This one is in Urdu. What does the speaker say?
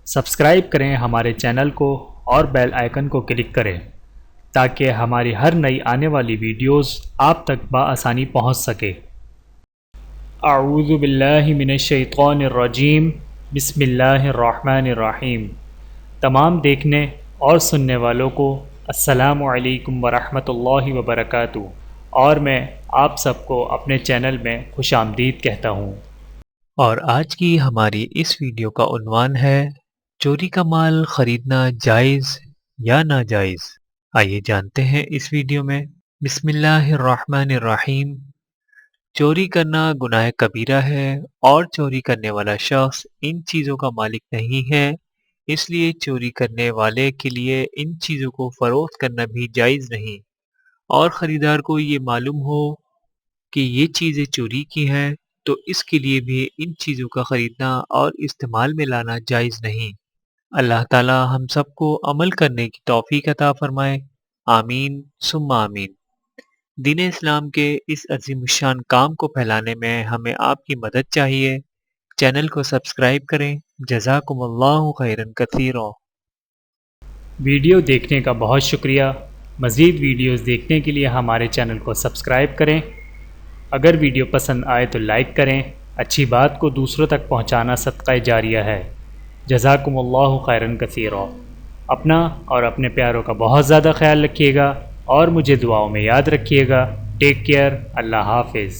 سبسکرائب کریں ہمارے چینل کو اور بیل آئیکن کو کلک کریں تاکہ ہماری ہر نئی آنے والی ویڈیوز آپ تک بآسانی پہنچ سکے۔ اعوذ باللہ من الشیطان الرجیم، بسم اللہ الرحمن الرحیم۔ تمام دیکھنے اور سننے والوں کو السلام علیکم ورحمۃ اللہ وبرکاتہ، اور میں آپ سب کو اپنے چینل میں خوش آمدید کہتا ہوں۔ اور آج کی ہماری اس ویڈیو کا عنوان ہے چوری کا مال خریدنا جائز یا ناجائز۔ آئیے جانتے ہیں اس ویڈیو میں۔ بسم اللہ الرحمن الرحیم۔ چوری کرنا گناہ کبیرہ ہے اور چوری کرنے والا شخص ان چیزوں کا مالک نہیں ہے، اس لیے چوری کرنے والے کے لیے ان چیزوں کو فروخت کرنا بھی جائز نہیں، اور خریدار کو یہ معلوم ہو کہ یہ چیزیں چوری کی ہیں تو اس کے لیے بھی ان چیزوں کا خریدنا اور استعمال میں لانا جائز نہیں۔ اللہ تعالی ہم سب کو عمل کرنے کی توفیق عطا فرمائے، آمین ثم آمین۔ دین اسلام کے اس عظیم الشان کام کو پھیلانے میں ہمیں آپ کی مدد چاہیے۔ چینل کو سبسکرائب کریں۔ جزاکم اللہ خیرا کثیرا۔ ویڈیو دیکھنے کا بہت شکریہ۔ مزید ویڈیوز دیکھنے کے لیے ہمارے چینل کو سبسکرائب کریں۔ اگر ویڈیو پسند آئے تو لائک کریں۔ اچھی بات کو دوسروں تک پہنچانا صدقہ جاریہ ہے۔ جزاکم اللہ خیرا کثیرا۔ اپنا اور اپنے پیاروں کا بہت زیادہ خیال رکھیے گا اور مجھے دعاؤں میں یاد رکھیے گا۔ Take care. اللہ حافظ۔